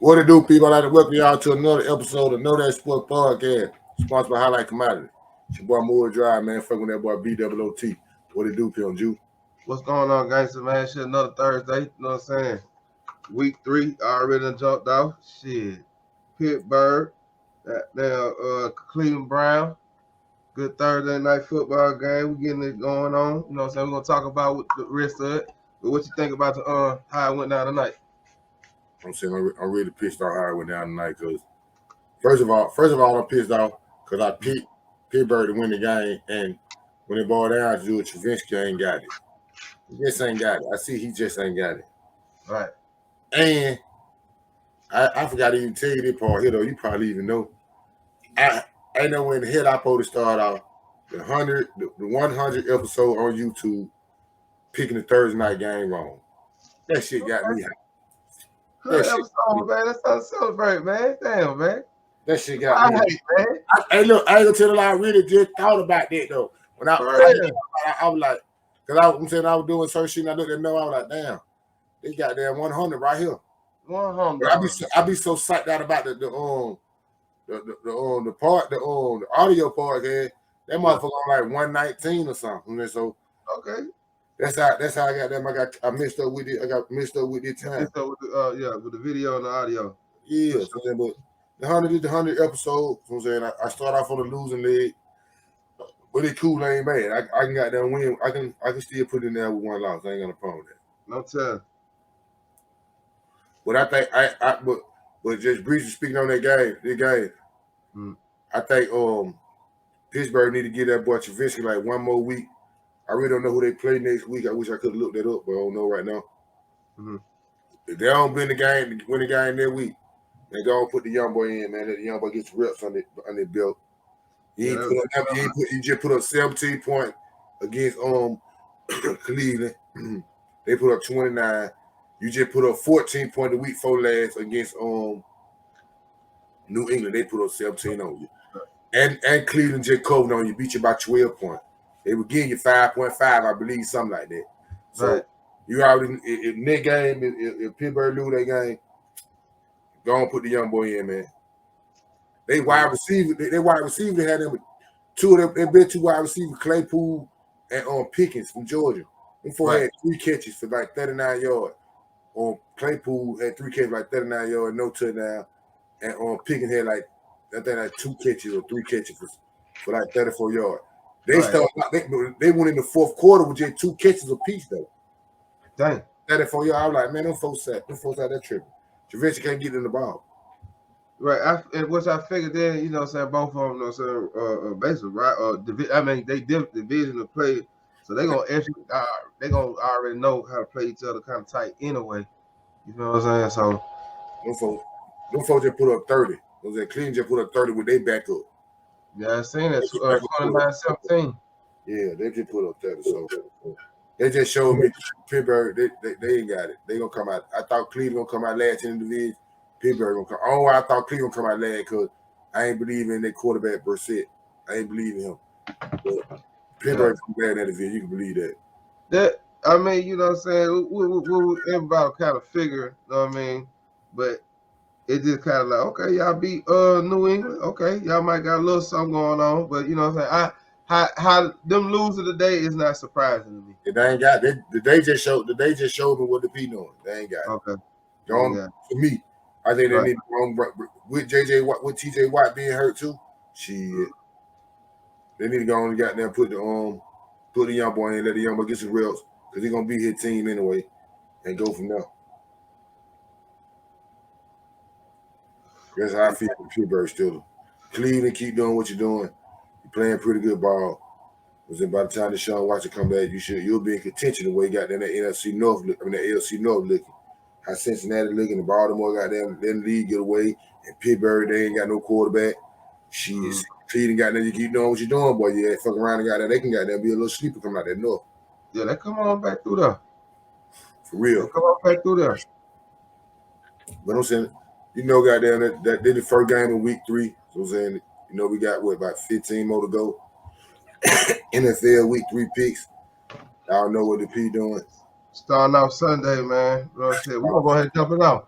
What it do, people? I'd like to welcome y'all to another episode of Knowdatsportspodcast, sponsored by Highlight Commodity. It's your boy Moore Drive, man. Fucking with that boy BOOT. What it do, Pimp Jew? What's going on, gangster, man? Shit, another Thursday. You know what I'm saying? Week 3 already done jumped off. Shit. Pittsburgh. Cleveland Brown. Good Thursday night football game. We getting it going on. You know what I'm saying? We're going to talk about the rest of it. But what you think about how it went down tonight? I'm saying I'm really pissed off how it went down tonight because first of all, I'm pissed off because I picked Pittsburgh to win the game, and when it boiled down to do it, Travinsky ain't got it. He just ain't got it. I see he just ain't got it. Right. And I forgot to even tell you this part here, though. You probably even know. I know when the hell I supposed to start off the 100 episode on YouTube picking the Thursday night game wrong. That shit got me hot. Good episode, man. That's something to celebrate, man. Damn, man. That shit got me hot. Hey, look, I ain't gonna tell you, I really just thought about that, though. When I was like, because I was doing certain shit and I looked at the I was like, damn, they got damn 100 right here. 100. I be so psyched out about the audio part, man. That motherfucker on like 119 or something. And so okay. That's how I got them. I messed up with it. I got messed up with it time. Messed up with with the video and the audio. Yeah, so then, but the 100 episode. So I'm saying I start off on the losing leg, but it cool, ain't bad. I can got that win. I can still put in there with one loss. I ain't gonna problem that. No time. But I think but just briefly speaking on that game, I think Pittsburgh need to give that boy Travinsky like one more week. I really don't know who they play next week. I wish I could have looked that up, but I don't know right now. Mm-hmm. If they don't win the game that week, they go and put the young boy in, man. Let the young boy get some reps on their belt. He just put up 17 points against Cleveland. They put up 29. You just put up 14 points the week before last against New England. They put up 17 on you. And Cleveland just covered on you, beat you by 12 points. They were giving you 5.5, I believe, something like that. So right. You already in that game, if Pittsburgh lose that game, go and put the young boy in, man. They wide receiver, they had them two of them, they two wide receivers, Claypool and Pickens from Georgia. Them four had 3 catches for like 39 yards. Claypool had 3 catches like 39 yards, no touchdown. And Pickens had like 2 catches or 3 catches for like 34 yards. They they went in the fourth quarter with just 2 catches apiece though. Dang. 34 yards. I was like, man, them folks out that tripping. Travinsky can't get in the ball. Right. Which I figured then, you know what I'm saying, both of them, you know what I'm saying, basically, right? They division of play, so they're gonna already know how to play each other kind of tight anyway. You know what I'm saying? So them folks just put up 30. Cleveland just put up 30 with their back up. Yeah, I seen that 29-17. Yeah, they just put up 30. So they just showed me Pittsburgh, they ain't got it. They gonna come out. I thought Cleveland gonna come out last in the division. Pittsburgh gonna come. Oh, I thought Cleveland gonna come out last because I ain't believe in their quarterback Brissett. I ain't believe in him. But Pittsburgh come bad in that division. You can believe that. I mean, you know what I'm saying? We everybody kind of figure, you know what I mean? But it just kind of like, okay, y'all beat New England. Okay, y'all might got a little something going on, but you know what I'm saying? How them losing today is not surprising to me. They ain't got it. They just showed me what the P doing. They ain't got it. Okay. For me, I think they need to go with TJ Watt being hurt too. Shit. They need to go on and goddamn put the young boy in, let the young boy get some reps, because he's gonna be his team anyway, and go from there. That's how I feel with Pittsburgh still. Cleveland, keep doing what you're doing. You're playing pretty good ball. Because by the time Deshaun Watson come back, you'll be in contention the way he got that NFC North, the AFC North looking. How Cincinnati looking, and Baltimore got them, then the league get away, and Pittsburgh, they ain't got no quarterback. Cleveland got them, you keep doing what you're doing, boy. Yeah, fuck around and got that. They can got them be a little sleeper coming out that North. Yeah, they come on back through there. For real. They come on back through there. But I'm saying, you know, goddamn, that did the first game in week 3. So I'm saying, you know, we got about 15 more to go. NFL week 3 picks. Y'all know what the P doing. Starting off Sunday, man. You know what I'm saying? We're gonna go ahead and jump it out.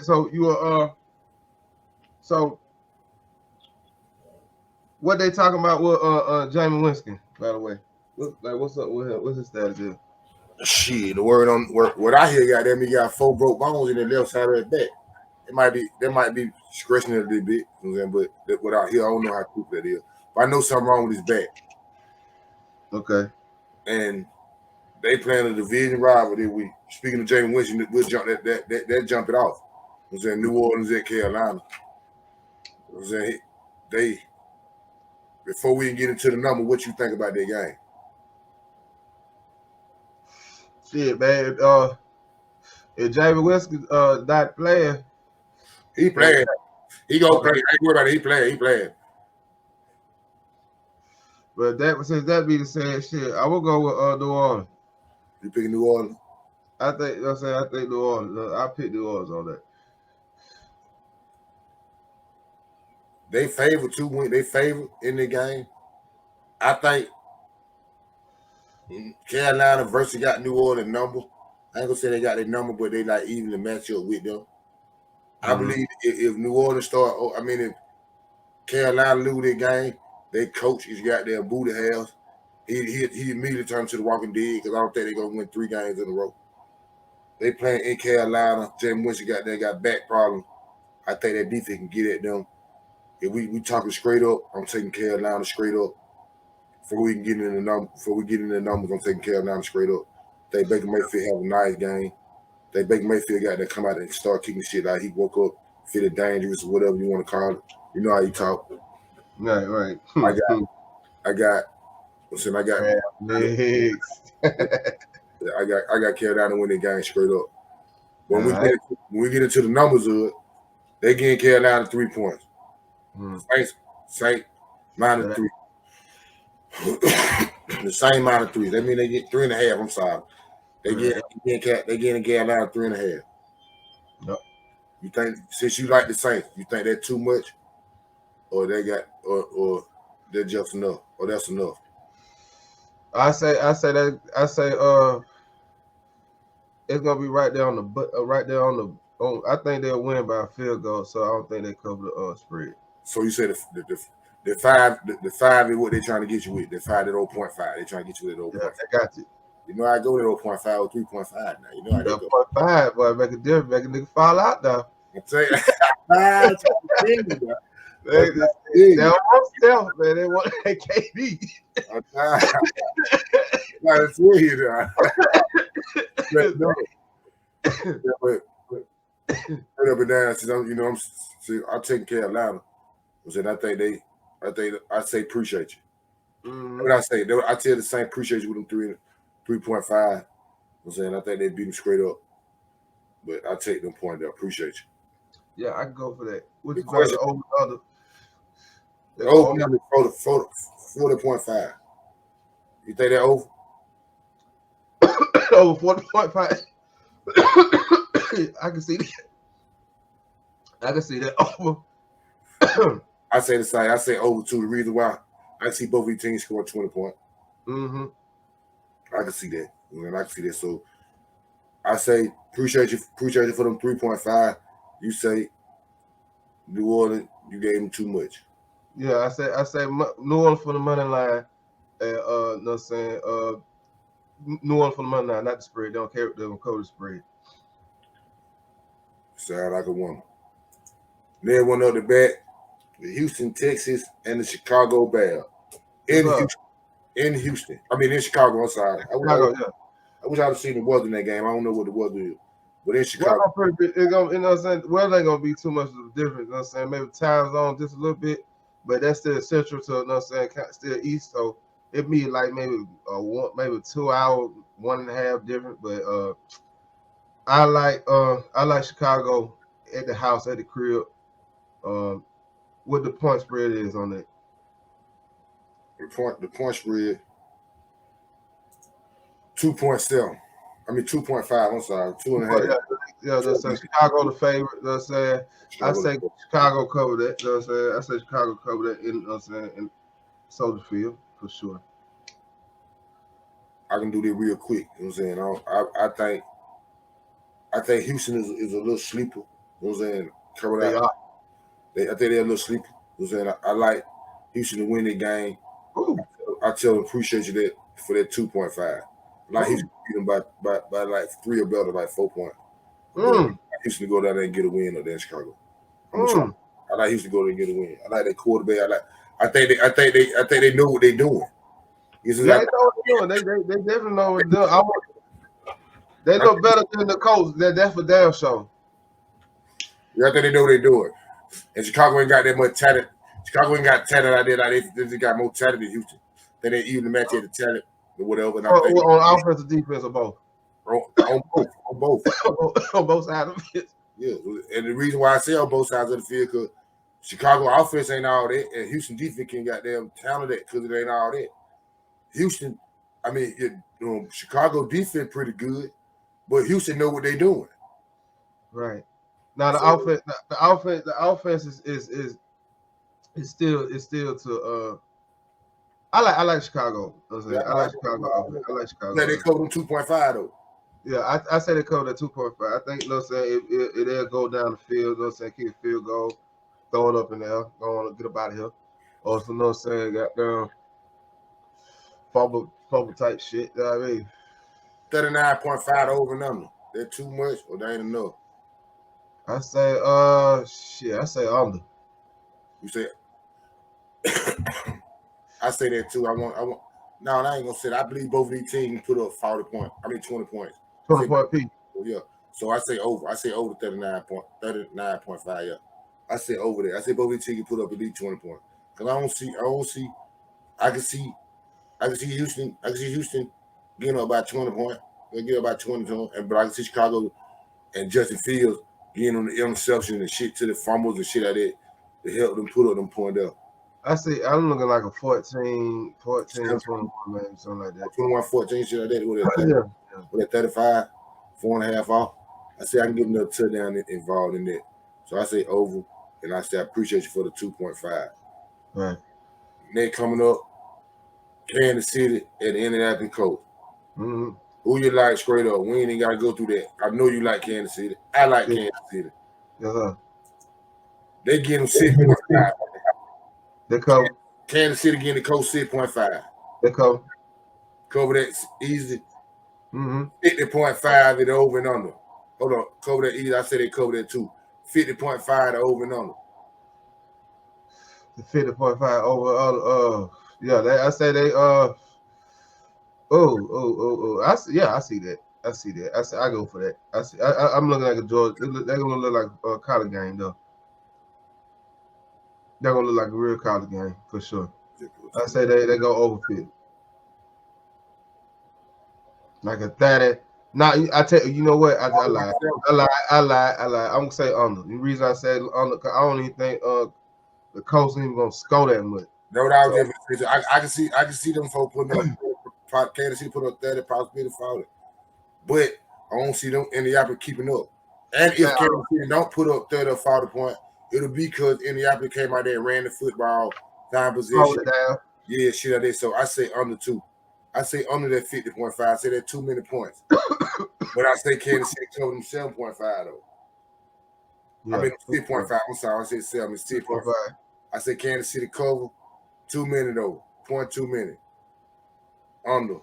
So you So what they talking about with Jamie Winston, by the way? What's up with him? What's his status here? Shit, the word on what I hear, goddamn, he got 4 broke bones in the left side of his back. That might be scratching it a little bit, you know what I'm saying? But what I hear, I don't know how quick that is. But I know something wrong with his back. Okay. And they playing a division rival this week. Speaking of Jamie Winston, we'll jump that jump it off. You know what I'm saying? New Orleans at Carolina. You know what I'm saying? They before we get into the number, what you think about that game? Shit, man. If Jamie Winston not playing, He playing. He gonna play. I ain't worried about it. He playing. But since that be the same shit, I will go with New Orleans. You picking New Orleans? I think New Orleans. I pick New Orleans on that. They favor to win. They favor in the game. I think Carolina versus got New Orleans number. I ain't gonna say they got their number, but they like even to match up with them. I believe if New Orleans start, if Carolina lose their game, their coach is goddamn booty house. He immediately turned to the Walking Dead because I don't think they're gonna win 3 games in a row. They playing in Carolina. Jamie Winston got back problems. I think that defense can get at them. If we talking straight up, I'm taking Carolina straight up. Before we get in the numbers, I'm taking Carolina straight up. They Baker Mayfield have a nice game. They Baker Mayfield got to come out and start kicking shit like he woke up, feeling dangerous or whatever you want to call it. You know how he talk. Right. I got legs. I got Carolina win the game straight up. When we get into the numbers of it, they getting Carolina 3 points. Saints -3. The same amount of 3s. That mean they get 3.5. I'm sorry. They getting Carolina 3.5. Yep. You think since you like the Saints, you think that's too much, or they got or they're just enough, or that's enough? I say it's gonna be right there on the I think they'll win by a field goal, so I don't think they cover the spread. So you say the 5 is what they're trying to get you with. The 5 at 0.5. They're trying to get you with 0.5. Yeah, I got you. You know I go to 0.5 or 3.5 now. You know how they go. 0.5, boy, make a difference, make a nigga fall out though. I'm saying they almost stealth, man. They want KD. That's weird. But up and down, I'm taking Carolina. I say appreciate you. What I say, I tell the same appreciate you with them 3.5. I'm saying I think they beat them straight up, but I take them point there. Appreciate you. Yeah, I can go for that. What's the over other? The over number 40.5. You think that over? Over 40.5. I can see that. I can see that over. I say the same. I say over 2. The reason why I see both of these teams score 20 points. I can see that. I can see that. So I say appreciate you for them 3.5. You say New Orleans, you gave them too much. Yeah, I say New Orleans for the money line. And no saying New Orleans for the money line, not the spread. They don't care. They don't cover the spread. Sound like a woman. Then one other bet: the Houston, Texas, and the Chicago Bears in Houston. I mean in Chicago. I'm sorry. I wish I'd have seen the weather in that game. I don't know what the weather is, but in Chicago, weather ain't gonna be too much of a difference. You know what I'm saying? Maybe time zone just a little bit, but that's still central to, you know what I'm saying, still east. So it be like maybe 2 hour, 1.5 different. But I like Chicago at the house, at the crib. What the point spread is on it? The point spread 2.7. I mean 2.5. I'm sorry, 2.5. Yeah, that's Chicago the favorite. You know what I'm saying? I say Chicago cover that. You know what I'm saying? I say Chicago cover that in, you know what I'm saying, in Soldier Field for sure. I can do this real quick. You know what I'm saying? I think Houston is a little sleeper. You know what I'm saying? I think they're a little sleepy. You know what I'm saying? I like Houston to win the game. Ooh. I tell them appreciate you for that 2.5. I like Houston to beat them by like 3 or better, like 4 points. Houston to go down there and get a win up there in Chicago. I like Houston to go there and get a win. I like that quarterback. I think they know what they're doing. Yeah, they know what they're doing. They definitely know what they're doing. They know better than the coach. That's for damn sure. Yeah, I think they know what they're doing. And Chicago ain't got that much talent. Chicago ain't got talent out there. Like they just got more talent than Houston. They didn't even match the talent or whatever. And on offense or defense or both? On both. On both sides of it. Yeah, and the reason why I say on both sides of the field because Chicago offense ain't all that, and Houston defense can goddamn talented because it ain't all that. Houston, Chicago defense pretty good, but Houston know what they doing. Right. Now the offense is still to I like Chicago. Yeah, I like Chicago. I like Chicago. Yeah, they cover them 2.5 though. Yeah, I say they cover that 2.5. I think it'll go down the field, kick a field goal, throw it up in there, go on, get up out of here. Or got down fumble type shit. You know what I mean? 39.5 over and under. They're too much or they ain't enough. I say I say under. You say I say that too. I want no, I ain't gonna say that. I believe both of these teams put up 20 points. 20 point P. Yeah. So I say over. I say over 39.5. Yeah. I say over there. I say both of these teams put up at least 20 points. Because I can see Houston. I can see Houston getting up about 20 points. They get up about 20 points. But I can see Chicago and Justin Fields getting on the interception and shit to the fumbles and shit like that to help them put up them points up. I see. I'm looking like a 14, 21, maybe something like that. 21, 14, shit like that. With that 35, 4.5 off. I say I can get another touchdown involved in that. So I say over, and I say I appreciate you for the 2.5. Right. Next coming up, Kansas City at the Indianapolis Colts. Mm-hmm. Who you like straight up? We ain't got to go through that. I know you like Kansas City. I like Kansas City. Yes, sir. They get them 6.5. They cover. Kansas City getting the Colts 6.5. They cover. Cover that easy. 50.5 it over and under. Hold on. Cover that easy. I say they cover that too. 50.5 to over and under. The 50.5 over I say they I see that. I go for that. I'm looking like a Georgia. They're gonna look like a college game though. They're gonna look like a real college game for sure. I say they go over 50. Like a 30. Now I tell you, you know what? I lie. I'm gonna say under. The reason I say under, cause I don't even think the Colts ain't even gonna score that much. No, I can see them folks putting up Kansas City put up 30, possibly 40. But I don't see them Indianapolis keeping up. And if Kansas City don't put up 30 or 40 points, it'll be because Indianapolis came out there and ran the football, time position. Yeah, shit like that. So I say under 2. I say under that 50.5. I say that too many points. But I say Kansas City cover them 7.5 though. Yeah. I mean 6.5. I'm sorry, I said 7. It's 6.5. I say Kansas City cover 2 minutes though. 0.2 minutes. Under.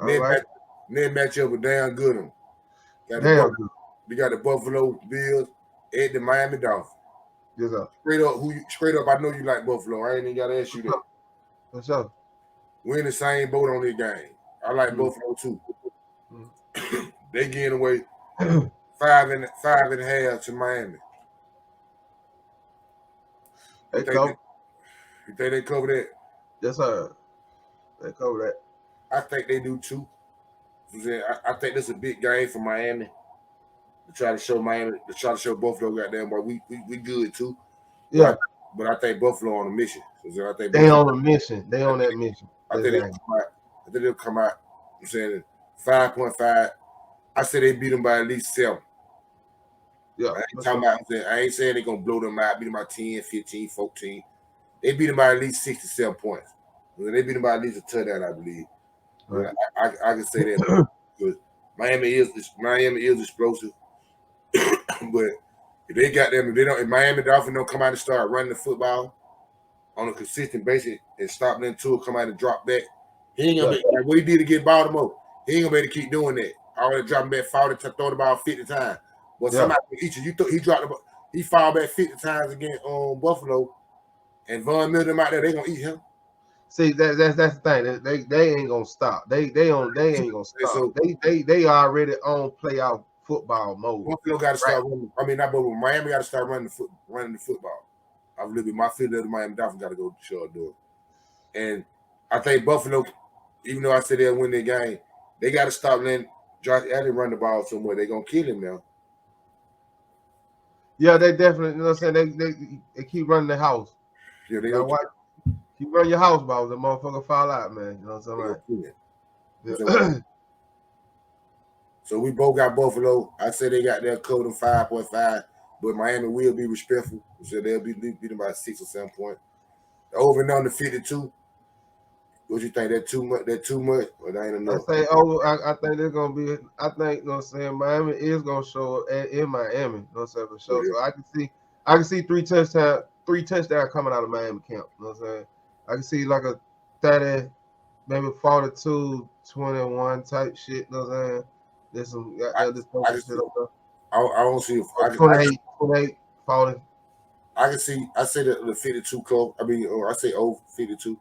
Then match up with damn good one. We got the Buffalo Bills at the Miami Dolphins. Yes, sir. Straight up, I know you like Buffalo. I ain't even gotta ask you that. For sure. We're in the same boat on this game. I like Buffalo too. They getting away 5.5 to Miami. You think they cover that? Yes, sir. They cover that. I think they do too. I think this is a big game for Miami. To try to show Buffalo goddamn boy, we good too. Yeah. But I think Buffalo on a mission. I think they on a mission. They on that mission. I think they'll come out. I'm saying 5.5. I say they beat them by at least 7. Yeah. I ain't saying they're gonna blow them out, beat them by 10, 15, 14. They beat them by at least 6 to 7 points. They beat them by at least a touchdown, I believe. Right. I can say that because Miami is explosive. But If they got them, if Miami Dolphins don't come out and start running the football on a consistent basis and stop them to come out and drop back, he ain't gonna be like what he did to get Baltimore. He ain't gonna be able to keep doing that. Already dropping back 40 to throw the ball 50 times. But somebody each of you he dropped the ball, he fouled back 50 times against Buffalo, and Von Miller them out there, they gonna eat him. See, that's the thing. They ain't gonna stop. They ain't gonna stop. So, they already on playoff football mode. Buffalo got to start running. I mean, not Buffalo. Miami got to start running the football. I believe my feeling the Miami Dolphins got to go to do it. And I think Buffalo, even though I said they'll win their game, they got to stop letting Josh Allen run the ball somewhere. They're gonna kill him now. Yeah, they definitely. You know what I'm saying? They keep running the house. Yeah, they keep running your house balls. The motherfucker fall out, man. You know what I'm saying? Yeah. So we both got Buffalo. I say they got their code of 5.5, but Miami will be respectful. So they'll be beating by 6 or 7 points. The over and under 52. What you think? That too much? Or that ain't enough? I say over. I think they're gonna be. I think, you know what I'm saying, Miami is gonna show up in Miami. You know what I'm saying, for sure. Yeah. So I can see 3 touchdowns coming out of Miami camp. You know what I'm saying? I can see like a 30, maybe 42-21 type shit. You know what I'm saying? There's some shit up there. I don't see 28, 40. I say the 52 code. I mean, I say over 52.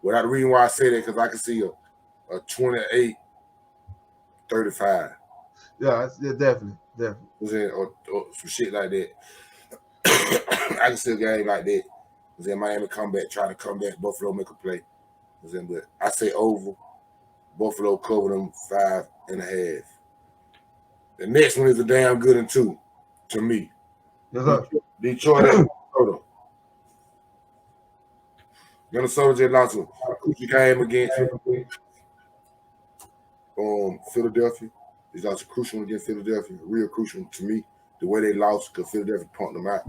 Without the reason why I say that, because I can see a 28-35. Yeah, definitely. Or some shit like that. I can see a game like that. Miami try to come back, Buffalo make a play. But I say over. Buffalo cover them 5.5. The next one is a damn good one too, to me. Detroit and Minnesota. Minnesota just lost a crucial game against Philadelphia. They lost a crucial one against Philadelphia, real crucial to me. The way they lost because Philadelphia punked them out.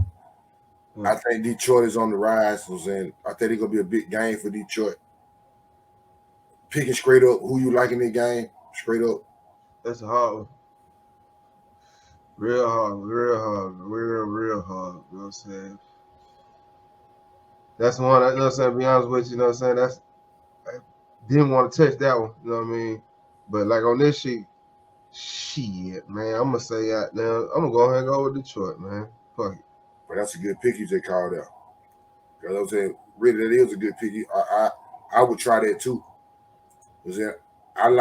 I think Detroit is on the rise. I think it's gonna be a big game for Detroit. Picking straight up who you like in the game, straight up. That's a hard one. Real hard. Real hard. You know what I'm saying? That's one, you know what I'm saying, to be honest with you, you know what I'm saying? I didn't want to touch that one, you know what I mean? But like on this shit, man, I'm gonna say that now. I'm gonna go ahead and go with Detroit, man. Fuck it. But that's a good pick you just called out. Because I'm saying, really, that is a good pick. I would try that too. I'm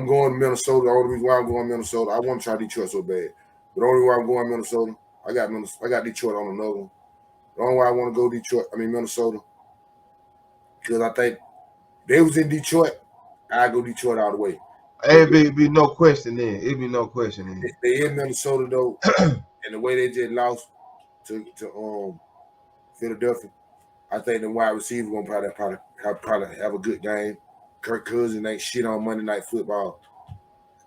going to Minnesota. The only reason why I'm going to Minnesota, I want to try Detroit so bad. But the only reason why I'm going to Minnesota, I got Detroit on another one. The only way I want to go Minnesota, because I think they was in Detroit, I go Detroit all the way. It'd be no question then. It'd be no question then. They in Minnesota though, and the way they just lost to Philadelphia, I think the wide receiver gonna probably have a good game. Kirk Cousins ain't shit on Monday Night Football. I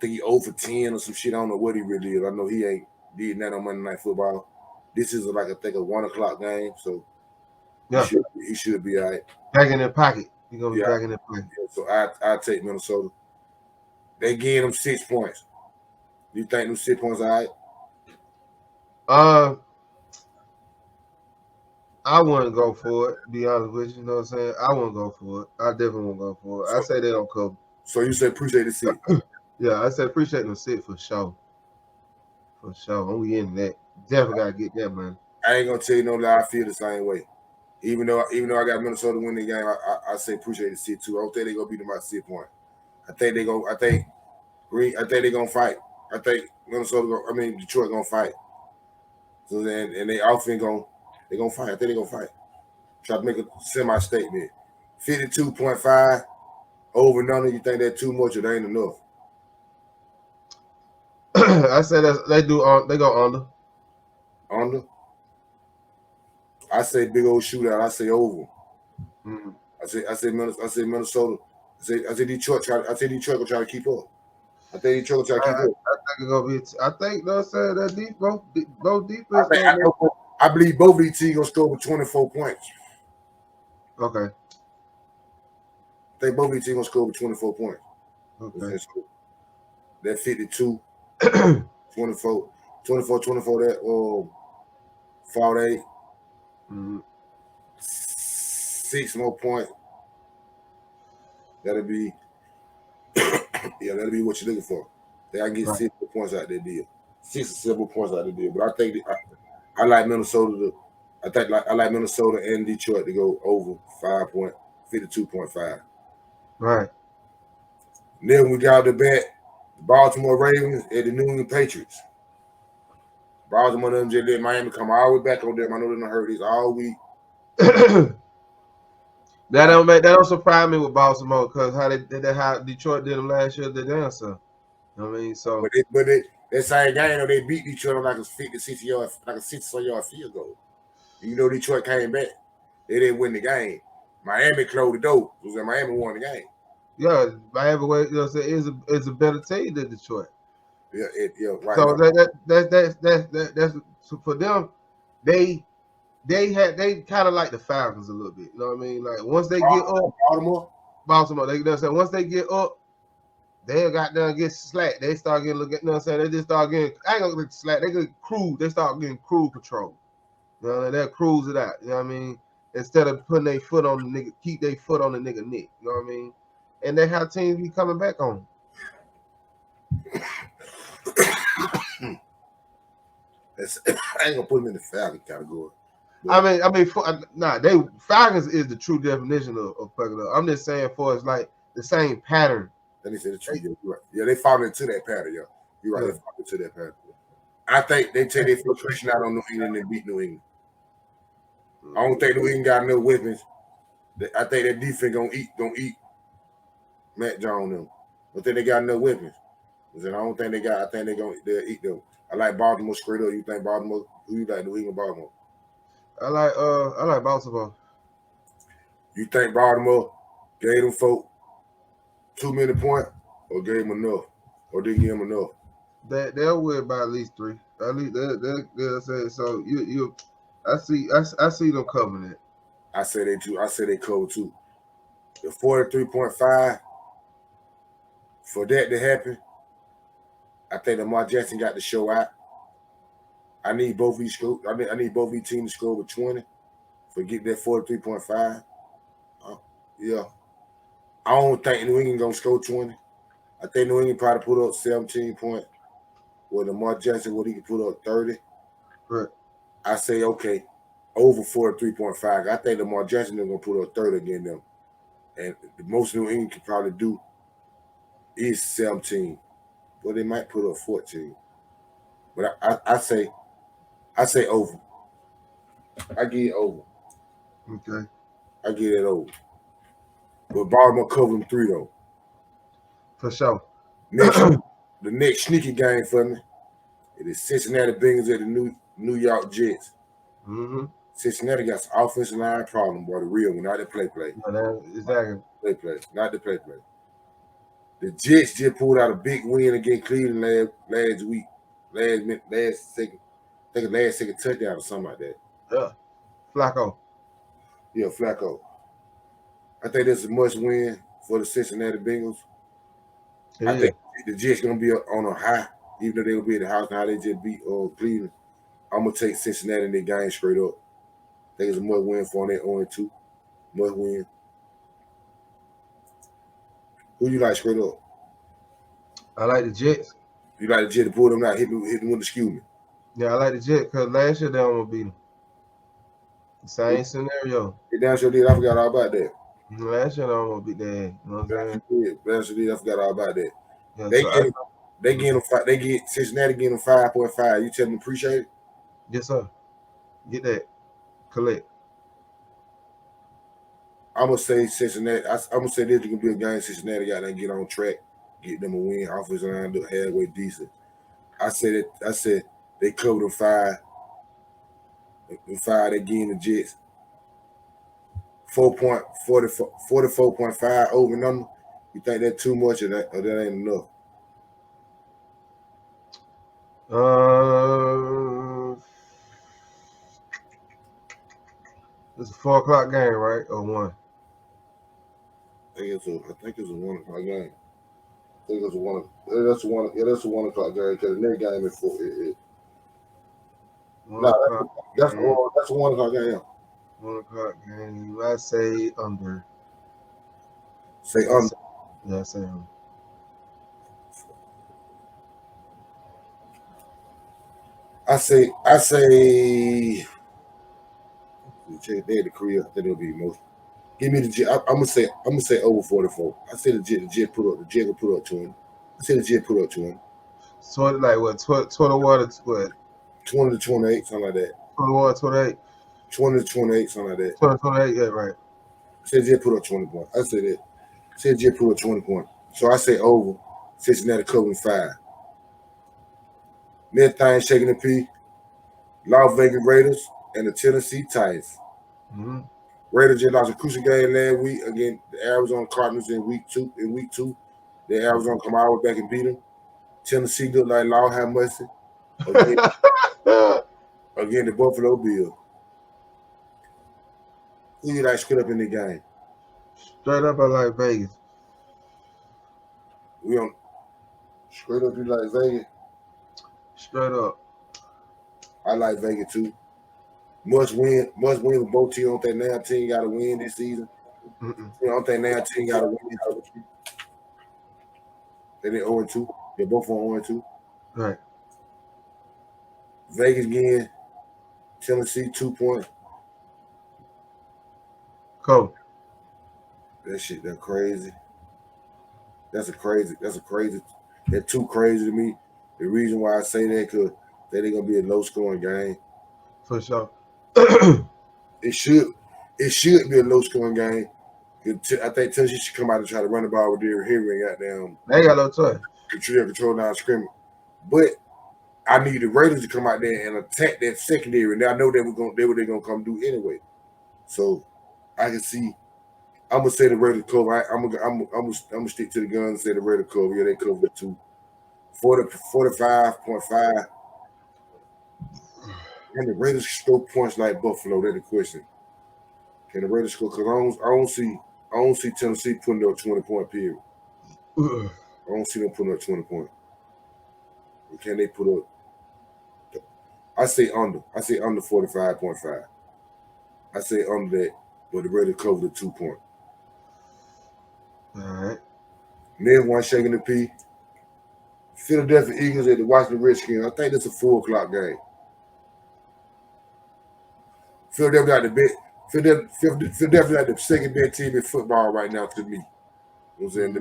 think he 0 for 10 or some shit. I don't know what he really is. I know he ain't did that on Monday Night Football. This is a 1 o'clock game, so he should be all right. Back in their pocket. He's gonna be back in their pocket. Yeah, so I take Minnesota. They gave them 6 points. Do you think them 6 points all right? I wouldn't go for it, to be honest with you. You know what I'm saying? I wouldn't go for it. I definitely won't go for it. I say they don't cover. So you say appreciate the 6? Yeah, I said appreciate the 6 for sure. For sure. We in that. Definitely gotta get that, man. I ain't gonna tell you no lie. I feel the same way. Even though I got Minnesota winning the game, I say appreciate the 6 too. I don't think they're gonna beat them by 6 points. I think they're gonna fight. I think Detroit gonna fight. So then, and they often they're gonna fight. I think they're gonna fight. Try to make a semi-statement. 52.5 over and under. You think that's too much or that ain't enough? I said they go under. Under. I say big old shootout. I say over. Mm-hmm. I say Minnesota. I say Detroit. Detroit gonna try to keep up. I think Detroit gonna try to keep up. I think it's gonna be. I think they'll say that both defense. I believe both of these teams gonna score with 24 points. Okay. I think both of these teams gonna score with 24 points. Okay. That 52, 24. 24-24 that 48. Mm-hmm. 6 more points. That'll be that'll be what you're looking for. They can get 6 more points out of that deal. 6 or 7 more points out of the deal. But I think I like Minnesota I like Minnesota and Detroit to go over 52.5. Right. And then we got the bet the Baltimore Ravens and the New England Patriots. Baltimore and just let Miami come all the way back on them. I know they don't hurt this all week. That don't surprise me with Baltimore because how Detroit did them last year, they damn so. I mean, so but that same game, they beat Detroit on like a 50-60 yard, like a 60-yard field goal. You know, Detroit came back. They didn't win the game. Miami closed the door. It was that Miami won the game. Yeah, Miami, is a better team than Detroit. Yeah, right. So that's for them. They kind of like the Falcons a little bit. You know what I mean? Like once they get up, Baltimore, once they get up, they got them get slack. They start getting you know what I'm saying? They just start getting. I ain't gonna get slack. They get cruise. They start getting cruise control. You know, they'll cruise it out. You know what I mean? Instead of putting their foot on the nigga, keep their foot on the nigga neck. You know what I mean? And they have teams be coming back on. I ain't gonna put them in the Falcon category. Falcons is the true definition of fucking up. I'm just saying for it's like the same pattern. Let me say the truth. You're right. Yeah, they fall into that pattern, yo. You're right. Yeah. They fall into that pattern. I think they take their frustration out on New England and beat New England. I don't think New England got enough weapons. I think that defense gonna eat Matt Jones them. I think they got enough weapons. I don't think they got. I think they'll eat them. I like Baltimore straight up. You think Baltimore? Who you like? New England, Baltimore? I like Baltimore. You think Baltimore gave them folk too many points, or gave them enough, or didn't give them enough? They'll win by at least 3. At least they'll say so. I see them covering it. I say they too. I say they cover too. The 43.5 for that to happen. I think Lamar Jackson got to show out. I need both these I need both these teams to score with 20 for getting that 43.5. Yeah. I don't think New England gonna score 20. I think New England probably put up 17 points. With Lamar Jackson, what he can put up 30. Right. I say okay, over 43.5. I think Lamar Jackson is gonna put up 30 against them. And the most New England can probably do is 17. Well, they might put up 14. But I say over. I give it over. Okay. I give it over. But Baltimore cover them 3 though. For sure. The next sneaky game for me, it is Cincinnati Bengals at the New York Jets. Mm-hmm. Cincinnati got some offensive line problem, boy. The real one, not the play. No, exactly. Play, not the play. The Jets just pulled out a big win against Cleveland last week. Last second touchdown or something like that. Yeah. Flacco. Yeah, Flacco. I think this is a must win for the Cincinnati Bengals. I think the Jets gonna be on a high, even though they'll be at the house now. They just beat Cleveland. I'm gonna take Cincinnati in their game straight up. I think it's a must win for them. They're 0-2. Must win. Who you like straight up? I like the Jets. You like the Jets to pull them out, hit them with the skew me. Yeah, I like the Jets because last year they almost beat them. Same scenario. They down sure did. I forgot all about that. Last year they almost beat their ass. You know what I'm saying? Last year did. I forgot all about that. Yeah, they get Cincinnati getting them 5.5. You tell them appreciate it? Yes, sir. Get that. Collect. I'm gonna say Cincinnati. I'm gonna say this is gonna be a game Cincinnati got to get on track, get them a win. Offensive line look halfway decent. I said they cover them 5. The 5 they getting the Jets. 44.5 over number. You think that's too much or that ain't enough? It's a 4:00 game, right? Or 1? I think it's a 1 o'clock game. I think it's a 1. That's a 1 o'clock game because the next game is 4. No, that's a 1 o'clock game. 1 o'clock game. I say under. Say under. Yeah, I say under. I say. Check there the career. Then it'll be emotional. Give me the Jet. I'm gonna say over 44. I say the Jet put up. The Jet will put up 20. I say the Jet put up 20. So like what? 21 to what? 20 to 28, something like that. 21, 28. 20 to 28, something like that. 20, 28, yeah, right. I said Jet put up 20 points. I said that. I said Jet put up 20 points. So I say over. Cincinnati covering 5. Next thing shaking the P. Las Vegas Raiders and the Tennessee Titans. Mm-hmm. Raiders just lost a crucial game last week against the Arizona Cardinals in week two. The Arizona come all the way back and beat them. Tennessee looked like Lord have mercy again the Buffalo Bills. Who you like straight up in the game? Straight up, I like Vegas. We on straight up. You like Vegas? Straight up. I like Vegas too. Must win with both teams. I don't think now team got to win this season. I don't think now team got to win. They 0-2. They're both on 0-2. Right. Vegas again. Tennessee 2 points. Cool. That shit, that's crazy. That's crazy. They're too crazy to me. The reason why I say that because that ain't gonna be a low scoring game. For sure. It should be a low scoring game. I think Tennessee should come out and try to run the ball with their hearing goddamn. They got no choice. Control down scrimmage. But I need the Raiders to come out there and attack that secondary. And I know they're gonna come do anyway. So I can see. I'm gonna say the Raiders cover. I'm gonna stick to the guns and say the Raiders cover. Yeah, they cover it too. 45.5. Can the Raiders score points like Buffalo? That's the question. Can the Raiders score? Because I don't see Tennessee putting up 20-point period. I don't see them putting up 20 points. Or can they put up? I say under 45.5. I say under that, but the Raiders cover the 2 point. All right. Next one shaking the P. Philadelphia Eagles at the Washington Redskins. I think that's a 4 o'clock game. Philadelphia like the second best team in football right now to me. You know what I'm saying?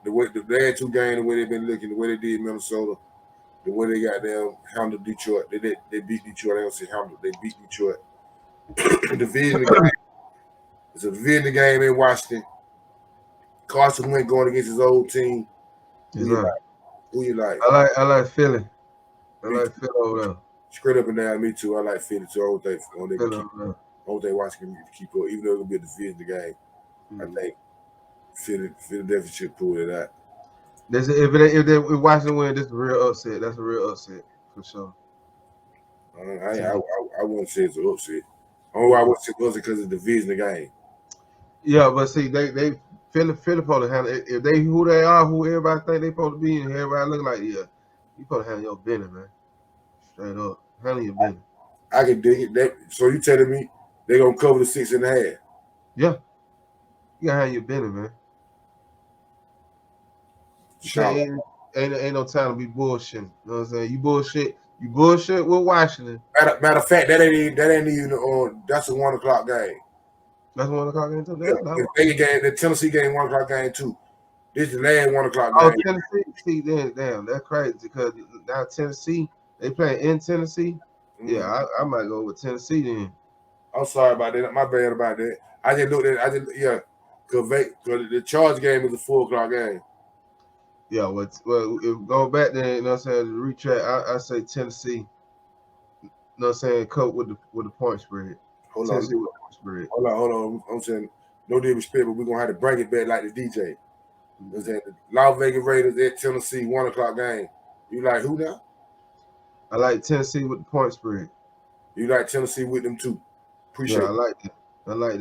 The way the last 2 games, the way they've been looking, the way they did Minnesota, the way they got them handled Detroit. They beat Detroit. I don't say handled. They beat Detroit. Division game. It's a division game in Washington. Carson Wentz going against his old team. Who you like? I like Philly. I like Philly over there. Straight up and down, me too. I like Philly too. I don't think Washington can keep up, even though it'll be a division game. I think Philadelphia should pull it out. If Washington win, this is a real upset. That's a real upset for sure. I wouldn't say it's an upset. Only why I wouldn't say it was because it's a division game. Yeah, but see, they Philly supposed to handle if they who they are, who everybody think they supposed to be, and everybody look like you supposed to handle your business, man. Straight up, handle your business. I can dig it. So you telling me they're gonna cover the 6.5? Yeah, you gotta handle your business, man. Ain't no time to be bullshitting. You know what I'm saying? You bullshit with Washington. Matter of fact, that ain't even that's a 1 o'clock game. That's 1 o'clock game too. The Tennessee game 1 o'clock game too. This is the last 1 o'clock game. Oh, Tennessee. See, damn, that's crazy because now Tennessee, they playing in Tennessee. Mm-hmm. Yeah, I might go with Tennessee then. I'm sorry about that. My bad about that. I just looked at it. Because the Charge game is a 4 o'clock game. Yeah, well, if go back there, you know what I'm saying, to retract, I say Tennessee. You know what I'm saying, cope with the point spread. Hold on. I'm saying, no disrespect, but we're going to have to bring it back like the DJ. You know what I'm saying? The Las Vegas Raiders at Tennessee, 1 o'clock game. You like who now? I like Tennessee with the point spread. You like Tennessee with them too? Appreciate it. I like that. You like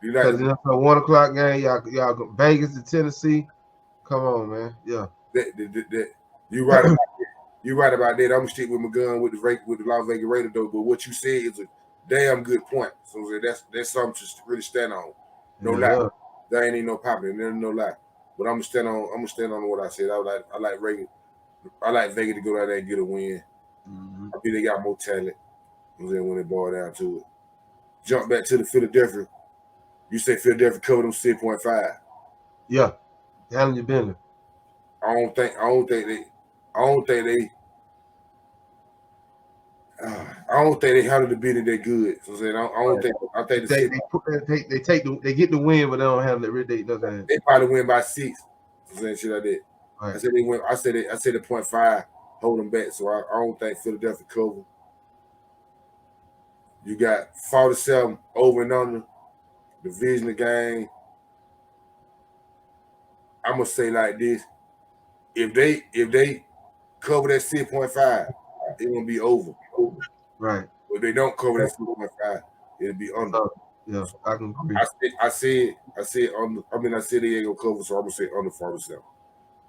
because it's a 1 o'clock game. Y'all go Vegas to Tennessee. Come on, man. Yeah. You right about that. You're right about that. I'm gonna stick with my gun with the Las Vegas Raiders though. But what you said is a damn good point. So that's something to really stand on. No lie. There ain't no popping. There's no lie. But I'm gonna stand on what I said. I like Vegas. I like Vegas to go out there and get a win. I think they got more talent. When it boiled down to it. Jump back to the Philadelphia. You say Philadelphia covered them 6.5. Yeah. Handle your business. I don't think they handle the business that good. So I think they get the win, but they don't handle it. They probably win by 6. So shit like that. Right. I said they win. I said the 0.5 hold them back. So I don't think Philadelphia cover. You got 47 over and under division game. I'm gonna say like this: if they cover that 6.5, it gonna be over. Right. If they don't cover that 6.5, it'll be under. Yeah, I can agree. I said on. I said they ain't gonna cover, so I'm gonna say under 47.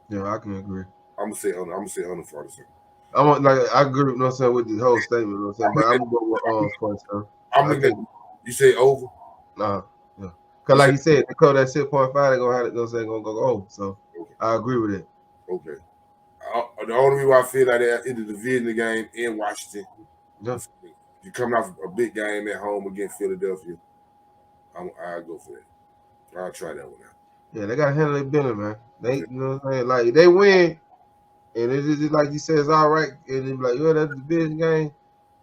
Yeah, I can agree. I'm gonna say under 47. I agree with what I'm saying with the whole statement. You know what I'm saying, but I'm gonna go with 47. I'm looking. You say over? Nah, yeah. Cause like you said, they cover that 6.5, they're gonna have it. They're gonna go over. So okay. I agree with it. Okay. The only reason why I feel like that is the division game in Washington. Yeah. You coming off a big game at home against Philadelphia. I'll go for that. I'll try that one out. Yeah, they gotta handle their business, man. They, you know what I'm saying? Like they win, and it's just like you said, it's all right. And they be like, that's the division game.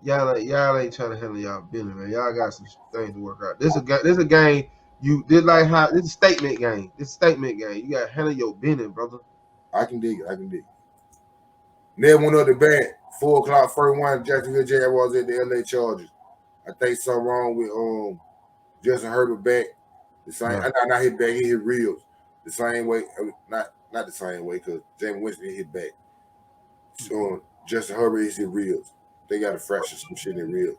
Y'all ain't trying to handle y'all business, man. Y'all got some things to work out. This is a game. This is a statement game. This is a statement game. You gotta handle your business, brother. I can dig it. Never went up the bat. 4 o'clock, first one. Jacksonville Jaguars at the LA Chargers. I think something wrong with Justin Herbert back. The same. Yeah. Not hit back. He hit ribs the same way. Not the same way because Jameis Winston hit back. So Justin Herbert hit ribs. They got to fracture some shit in ribs.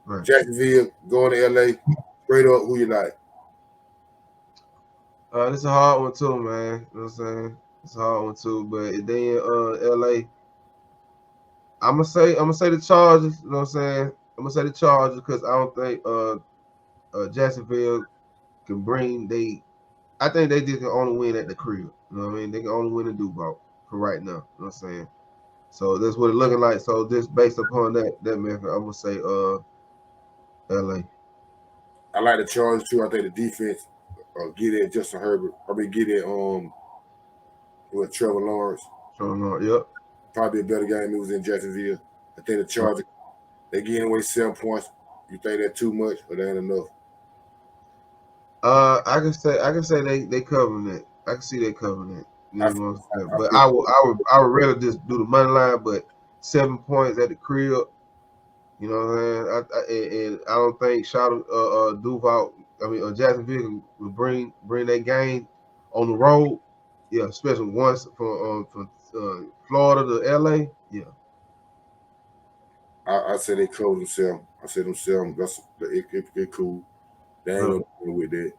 Right. Jacksonville going to LA. Straight up, who you like? This is a hard one too, man. You know what I'm saying? It's a hard one too. But if they in LA, I'm gonna say the Chargers. You know what I'm saying? I'm gonna say the Chargers because I don't think Jacksonville can bring I think they just can only win at the crib. You know what I mean? They can only win in Duval for right now. You know what I'm saying? So that's what it's looking like. So just based upon that method, I'm gonna say LA. I like the Chargers too. I think the defense get at Justin Herbert. Get at with Trevor Lawrence. Yep. Probably a better game if it was in Jacksonville. I think the Chargers they getting away 7 points. You think that's too much or that ain't enough? I can say they covering it. I can see they covering it. But I would rather just do the money line. But 7 points at the crib, you know what I'm saying? And I don't think Duval. Jacksonville will bring that game on the road. Yeah, especially once from Florida to LA. Yeah. I say they cover themselves. I say themselves. That's it cool. They ain't gonna do with that.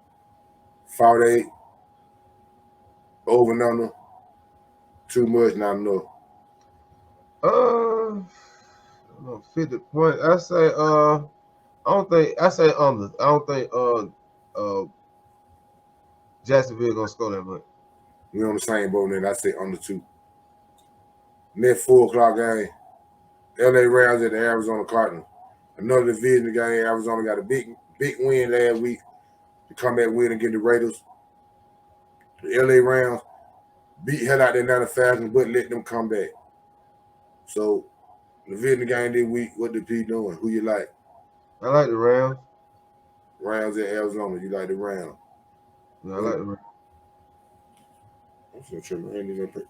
48 over and under. Too much, not enough. 50 points. I say I say under. I don't think Jacksonville gonna score that much. We on the same boat, then I say under 2. Next 4 o'clock game. LA Rams at the Arizona Cardinals. Another division game. Arizona got a big win last week to come back win against the Raiders. The LA Rams beat hell out their Atlanta Falcons, but let them come back. So, the division game this week, what the P doing? Who you like? I like the Rams. Rams at Arizona. You like the Rams? Yeah, I like the Rams. I'm so tripping.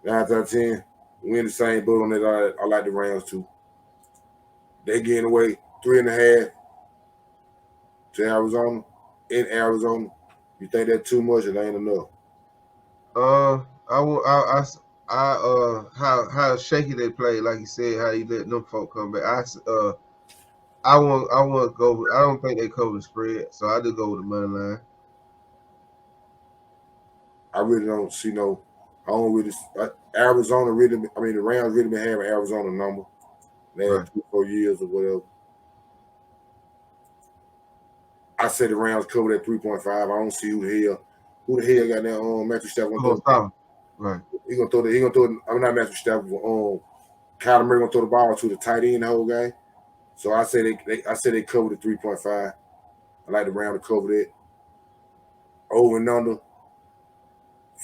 9 out of 10. We in the same boat on that. I like the Rams too. They getting away 3.5 to Arizona. In Arizona. You think that's too much or that ain't enough? How shaky they play, like you said, how you let them folk come back. I want to go. I don't think they cover the spread, so I just go with the money line. I really don't see no. I don't really. Arizona really. I mean, the Rams really been having Arizona number last 3 or 4 years or whatever. I said the Rams covered at 3.5. I don't see who the hell got that Matthew Stafford gonna throw. Right. He gonna throw it. I'm not Matthew Stafford. Kyler Murray gonna throw the ball to the tight end the whole game. So I say they covered the 3.5. I like the Rams to cover that. Over and under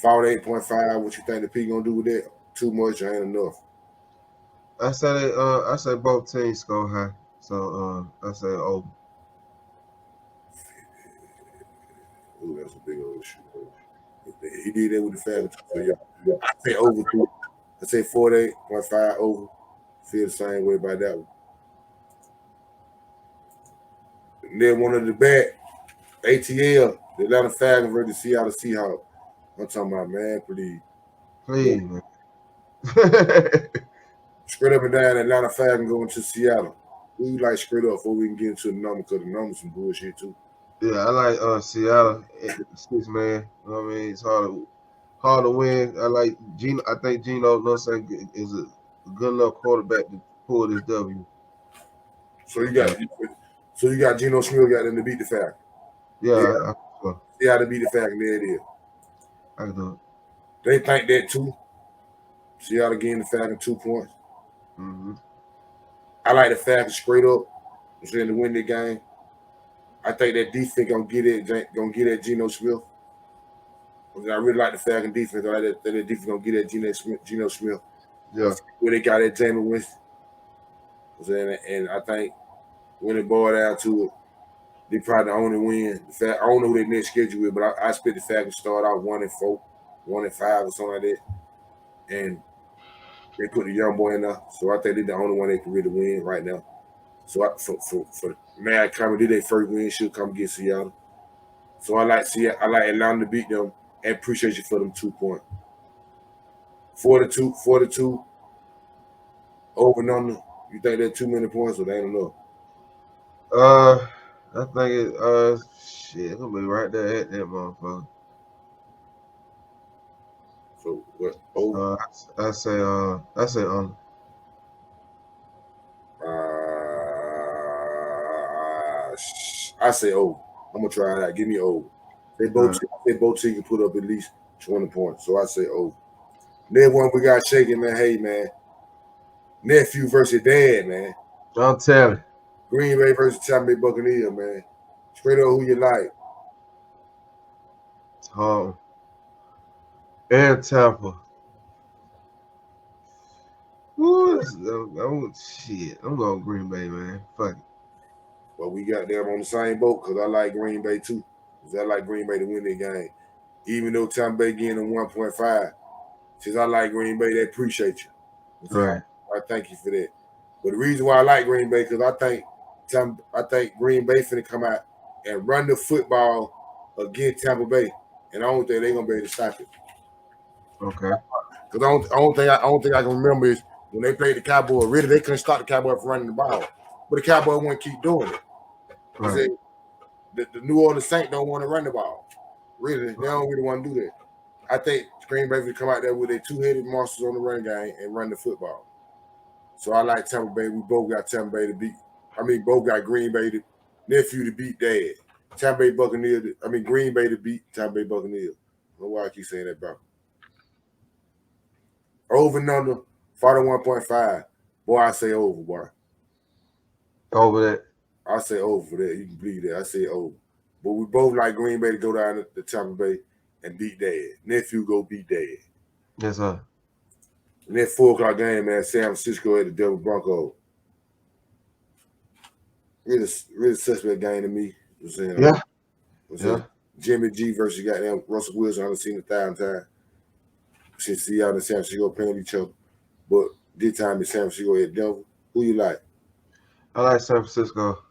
48.5. What you think the P gonna do with that? Too much or ain't enough? I say both teams score high. So I say over. Ooh, that's a big old shit. He did that with the Falcons. So yeah, I say over 3. I say 48.5 over. Feel the same way about that one. And then one of the bad ATL, the Atlanta Falcons versus Seattle Seahawks. I'm talking about, man, please, man. Straight up and down, Atlanta Falcons going to Seattle. We like straight up before we can get into the number, because the numbers some bullshit too. Yeah, I like Seattle. 6 man. You know what I mean? It's hard to win. I like Geno. I think Geno, is a good enough quarterback to pull this W. So you got Geno Smith got them to beat the Falcons. Yeah. Seattle beat the Falcons. There it is. I can do it. They think that too. Seattle getting the Falcons 2 points. Mm-hmm. I like the Falcons straight up. I'm saying to win the game. I think that defense gonna get at Geno Smith. I really like the Falcons defense. I like that defense gonna get at Geno Smith. Yeah. Where they got at Jameis Winston. And I think when it boiled down to it, they probably the only win. I don't know who their next schedule is, but I expect the Falcons start out 1-4, 1-5 or something like that. And they put the young boy in there. So I think they're the only one that can really win right now. So for Mad coming, did their first win, should come against Seattle. So I like Atlanta to beat them and appreciate you for them 2 points. 42, over and under. You think that's too many points or they ain't enough? I think it's gonna be right there at that motherfucker. So what? Over? I say under. I say over. I'm gonna try that. Give me over. They both teams can put up at least 20 points. So I say over. Then one we got shaking, man. Hey, man. Nephew versus dad, man. I'm telling. Green Bay versus Tampa Bay Buccaneers, man. Straight up who you like. And Tampa. Ooh, shit. I'm going Green Bay, man. Fuck it. Well, we got them on the same boat because I like Green Bay too. Because I like Green Bay to win the game. Even though Tampa Bay getting a 1.5. Since I like Green Bay, they appreciate you. Right. I thank you for that. But the reason why I like Green Bay, because I think Green Bay finna come out and run the football against Tampa Bay. And I don't think they're gonna be able to stop it. Okay. Because the only thing I can remember is when they played the Cowboys, really they couldn't stop the Cowboys from running the ball. But the Cowboys wouldn't keep doing it. Right. The New Orleans Saints don't want to run the ball. Really, they don't really want to do that. I think Green Bay will come out there with their two-headed monsters on the run game and run the football. So I like Tampa Bay. We both got Tampa Bay to beat. Both got Green Bay nephew to beat dad. Tampa Bay Buccaneers. Green Bay to beat Tampa Bay Buccaneers. I don't know why I keep saying that, bro. Over and under 41.5. Boy, I say over, boy. Over that. I say over for that. You can believe that. I say over. But we both like Green Bay to go down to Tampa Bay and beat dad. Nephew go beat dad. Yes, sir. And that 4 o'clock game, man, San Francisco at the Denver Broncos. Really suspect game to me. Yeah. Jimmy G versus goddamn Russell Wilson. I've seen 1,000 times. Since Seattle and San Francisco playing each other. But this time it's San Francisco at Denver. Who you like? I like San Francisco.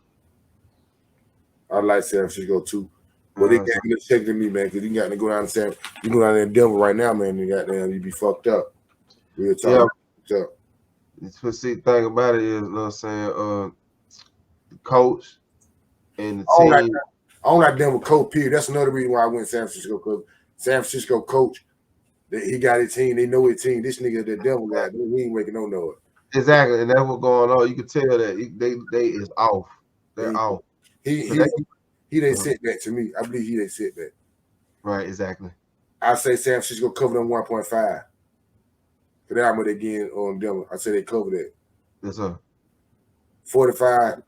I like San Francisco too. But they got to check to me, man, because you got to go down to you go down there in Denver right now, man, and goddamn, you be fucked up. Real talk. Yeah. The thing about it is, you know what I'm saying, the coach and the team. I don't like Denver coach, period. That's another reason why I went to San Francisco, because San Francisco coach He got his team. They know his team. This nigga, the devil guy, he ain't making no noise. Exactly, and that's what's going on. You can tell that they is off. They're off. He didn't sit back to me. I believe he didn't sit back. Right, exactly. I say San Francisco cover them 1.5. For that, I'm again on them. I say they cover that. Yes, sir. 45.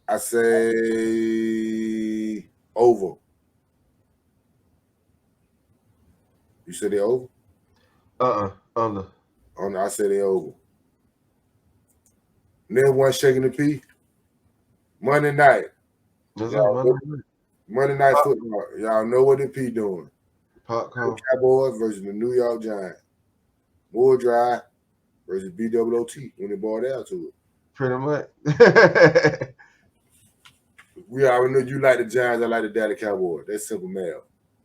I say over. You said they over? Under. I say they over. Never one shaking the P. Monday night. Yes, sir. Monday night football. Y'all know what the P doing. Popcorn. Cowboys versus the New York Giants. Moore Drive versus BWOT when they bought out to it. Pretty much. We already know you like the Giants, I like the Dallas Cowboys. That's simple math.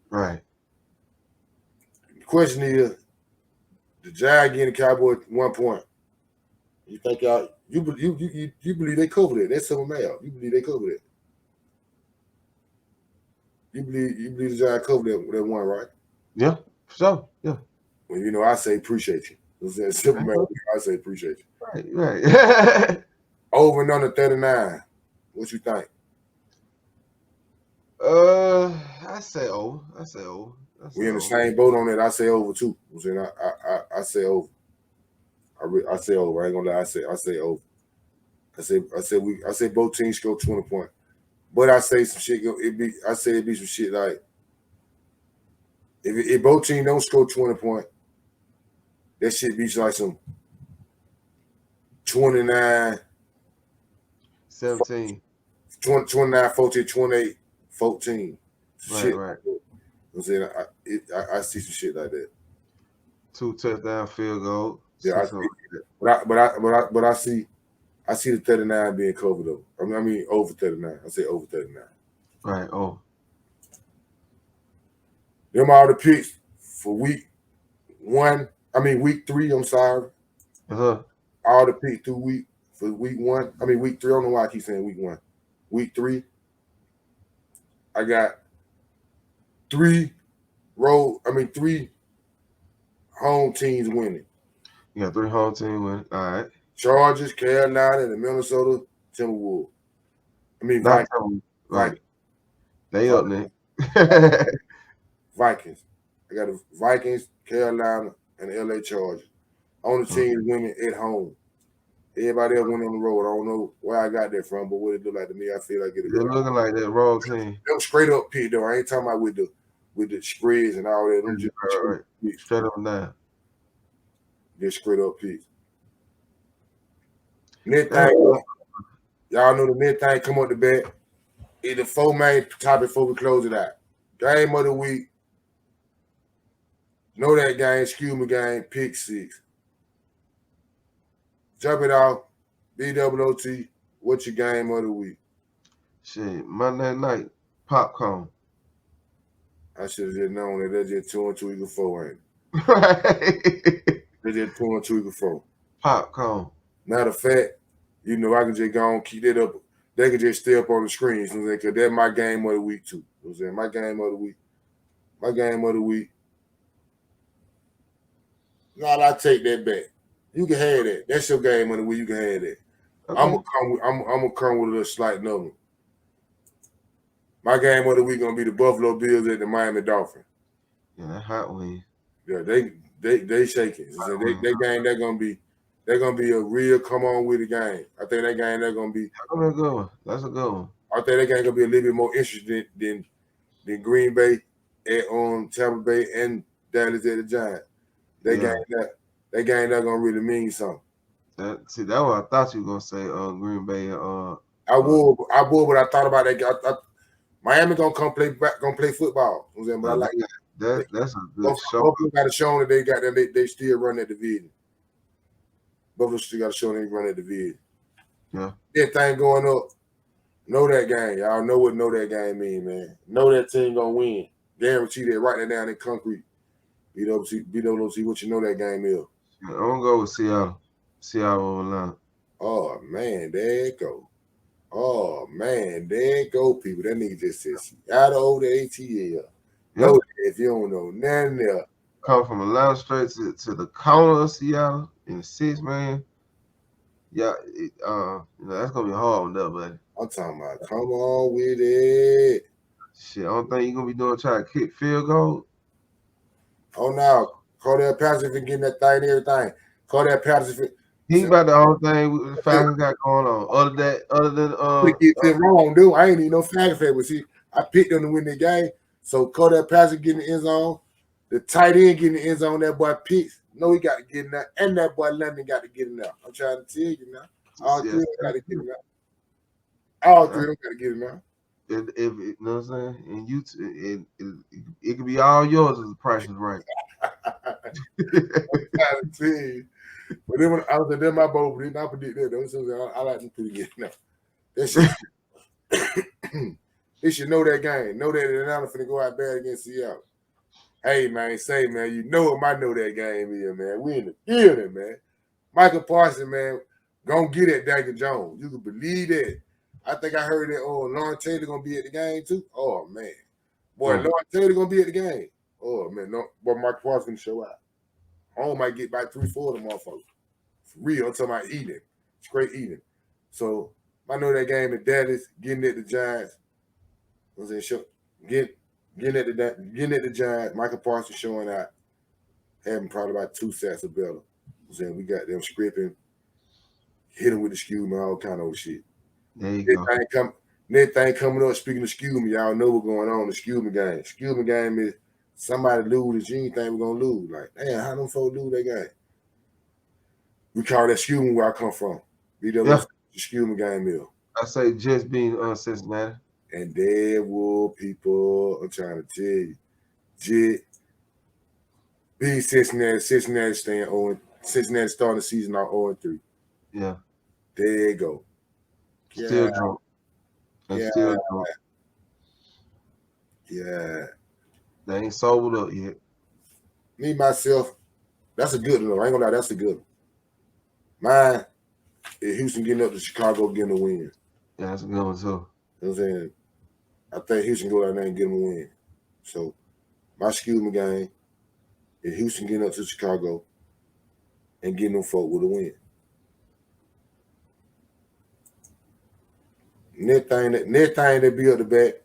Right. The question is, the Giants getting the Cowboys 1 point. You think y'all you believe they covered it? That's simple math. You believe they covered it? You believe the Giants covered that one, right? Yeah, for sure. Yeah. Well, you know, I say appreciate you. It's simple math. I say appreciate you. Right. Over and under 39. What you think? I say over. We in the same boat on that. I say over too. I say over. I say over. I ain't gonna lie. I say over. I say both teams score 20 points. But I say some shit. It be some shit like if both teams don't score 20 points, that shit be like some 29, 17, 29, 14, 28, 14. Shit. Right. I'm saying I see some shit like that. 2 touchdown field goal. Yeah, but I see the 39 being covered though. I mean over 39. I say over 39. Right. Oh. Them all the picks for week 3. I'm sorry. All the picks through week 1. Week 3. I don't know why I keep saying week 1. Week 3. I got 3 home teams winning. You got 3 home teams winning. All right. Chargers, Carolina, and the Minnesota Timberwolves. Vikings. Right. They up there. Vikings. I got the Vikings, Carolina, and the LA Chargers. Only teams winning at home. Everybody else went on the road. I don't know where I got that from, but what it look like to me, I feel like They're looking like that road team. Them straight up pick though. I ain't talking about with the spreads and all that. Them just straight up and down. Just straight up picks. Next thing, y'all know the next thing come up the bat. It's the 4 main topic before we close it out. Game of the week. Know that game, excuse me game, pick 6. Jump it off. BWOT, what's your game of the week? Shit, Monday night, popcorn. I should have just known that that's just 2 and 2 equal 4, ain't it? Right. That's just 2 and 2 equal 4. Popcorn. Matter of fact, you know, I can just go and keep that up. They can just stay up on the screen, because that's my game of the week too. You know what I'm saying? My game of the week. Now I take that back. You can have that. That's your game of the week. You can have that. Okay. I'm gonna come with a slight number. My game of the week gonna be the Buffalo Bills at the Miami Dolphins. Yeah, that hot wing. Yeah, they shaking. So they game they're gonna be a real come on with the game. I think that game they're gonna be. That's a good one. That's a good one. I think that game gonna be a little bit more interesting than Green Bay on Tampa Bay and Dallas at the Giants. That game not gonna really mean something. That's what I thought you were gonna say. Green Bay. I would, but I thought about that. Miami gonna play football. You know what I'm saying? But I like that. That's a good show. Buffalo got to show that they got them. They still run that division. Buffalo still got to show they run that division. Yeah. That thing going up. Know that game. Y'all know what know that game mean, man. Know that team gonna win. Guarantee that. Write that down in concrete. BWC, what you know that game is. I'm gonna go with Seattle. Seattle online. Oh man, there it go. Oh man, there it go, people. That nigga just said Seattle over the ATL. Know that if you don't know nothing else. come from Atlanta straight to the corner of Seattle in 6 man. Yeah, that's gonna be a hard one, though, buddy. I'm talking about, come on with it. Shit, I don't think you're gonna be doing trying to kick field goal. Oh no, Cordell Patterson for getting that thing and everything. Cordell Patterson. He about the only thing the Falcons got going on. Other than get it wrong, dude. I ain't even no Falcon fan, but see, I picked them to win the game. So Cordell Patterson getting the end zone, the tight end getting the end zone. That boy Pitts, no, he got to get in there, and that boy London got to get in there. I'm trying to tell you now. All three of them got to get in there. All three of them got to get in there. If you know what I'm saying, and it could be all yours if the price is right. I'm trying to tell you. But then when I was at my bowl, but I predict that though. So I like them to get now. That shit. They should know that game. Know that Atlanta finna go out bad against Seattle. Hey man, you know what I know that game is, man. We in the building, man. Michael Parsons, man, gonna get at Daniel Jones. You can believe that. I think I heard that Lauren Taylor gonna be at the game too. Oh man. Boy, Lauren Taylor gonna be at the game. Oh man, no, boy, Michael Parsons gonna show out. Home might get by 3-4 of them motherfuckers. For real, I'm talking about eating. Straight eating. So I know that game at Dallas, getting at the Giants. Was in show getting at the Giants, Michael Parsons showing out, having probably about 2 sacks of better. Saying we got them scripting, hit him with the skew, man, all kind of old shit. There you go. Next thing coming up, speaking of skew, y'all know what's going on. The skew game. Skew game is somebody lose that you ain't think we're gonna lose. Like, damn, how them folks lose that game? We call that skew where I come from. The skew game is. I say just being Cincinnati. And there were people, I'm trying to tell you, Jet, being Cincinnati staying on, Cincinnati starting the season out 0-3. Yeah. There you go. Still drunk. Still drunk. Yeah. They ain't sobered up yet. Me, myself, that's a good one. I ain't gonna lie, that's a good one. Mine is Houston getting up to Chicago getting a win. Yeah, that's a good one, too. You know what I'm saying? I think Houston go out there and get them a win. So, my skew game is Houston getting up to Chicago and getting them folk with a win. Next thing that be up the back,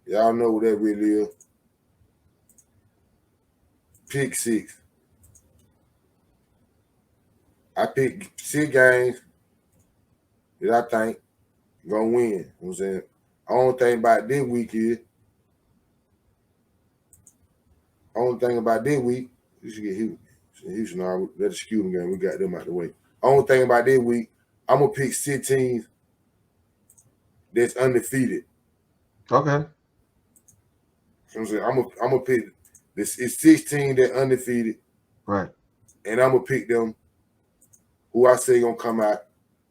y'all know what that really is. Pick 6. I picked 6 games that I think gonna win. You know what I'm saying? Only thing about this week, you should get Houston. Houston, let the skew game. We got them out the way. Only thing about this week, I'm gonna pick 6 teams that's undefeated. Okay. So I'm saying I'm gonna pick this. It's 16 that undefeated. Right. And I'm gonna pick them who I say gonna come out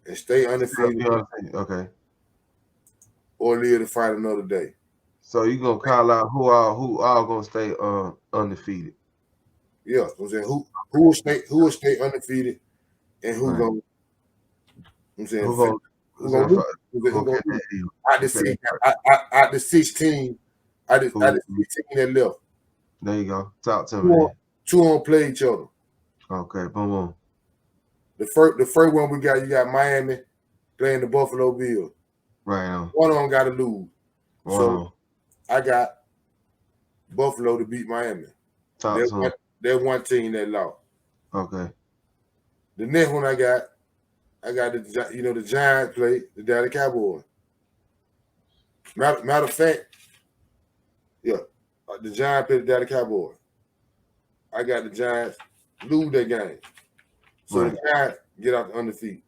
and stay undefeated. Okay. Or live to fight another day. So you gonna call out who all gonna stay undefeated? Yeah, I'm saying who will stay undefeated and who right. gonna. I'm saying who gonna out the 16 that left. There you go. Talk to me. 2 on play each other. Okay, boom. The first one we got, you got Miami playing the Buffalo Bills. Right on. One of them got to lose. Wow. So I got Buffalo to beat Miami. They're one team that lost. Okay. The next one I got the Giants play the Dallas Cowboys. Matter of fact, yeah, the Giants play the Dallas Cowboys. I got the Giants lose that game. So the Giants get out the undefeated.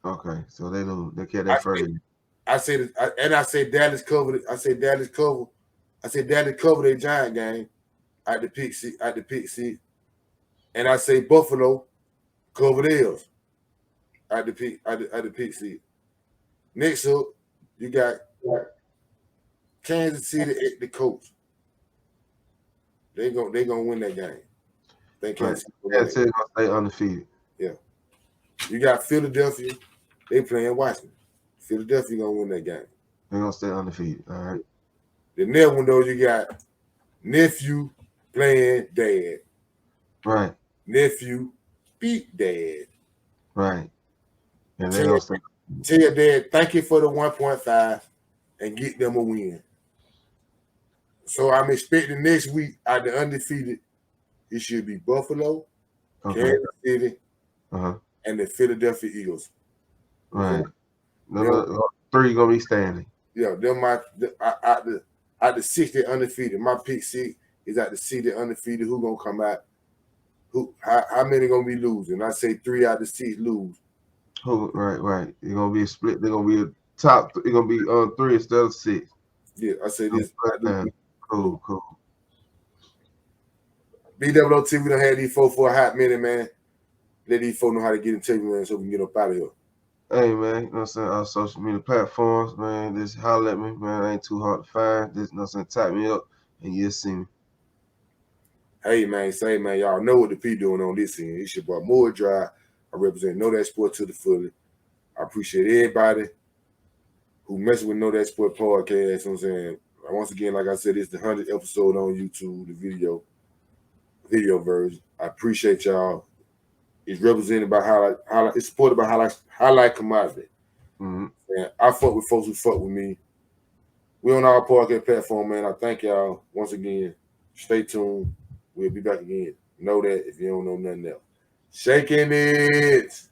Okay, so they lose. They carry that further. I say Dallas covered it. I say Dallas cover their Giant game at the pick six. And I say Buffalo cover theirs at the pick six. Next up, you got Kansas City at the Colts. They gonna win that game. They can't stay undefeated. Yeah. You got Philadelphia. They playing Washington. Philadelphia gonna win that game. They're gonna stay undefeated. All right. The next one though, you got Nephew playing dad. Right. Nephew beat dad. Right. And they don't say, tell dad thank you for the 1.5 and get them a win. So I'm expecting next week out the undefeated, it should be Buffalo, Kansas City, and the Philadelphia Eagles. Right. No, 3 gonna be standing. Yeah, them out the 60 undefeated. My pick 6 is at the 60 undefeated. Who gonna come out? How many gonna be losing? I say 3 out of 6 lose. Right. It's gonna be a split. They're gonna be a top. It's gonna be 3 instead of 6. Yeah, I say this. Cool. BWOT, we done had these folks for a hot minute, man. Let these folks know how to get in touch, man, so we can get up out of here. Hey, man, you know what I'm saying? Our social media platforms, man, just holler at me, man. It ain't too hard to find. Just, you know what I'm saying? Tap me up and you'll see me. Hey, man, y'all know what the P doing on this end. It's your boy Moore Drive. I represent Know That Sport to the fullest. I appreciate everybody who messes with Know That Sport podcast. You know what I'm saying? Once again, like I said, it's the 100th episode on YouTube, the video version. I appreciate y'all. It's represented by highlight. It's supported by highlight commodity. And I fuck with folks who fuck with me. We on our podcast platform, man. I thank y'all once again. Stay tuned. We'll be back again. Know that if you don't know nothing else. Shaking it.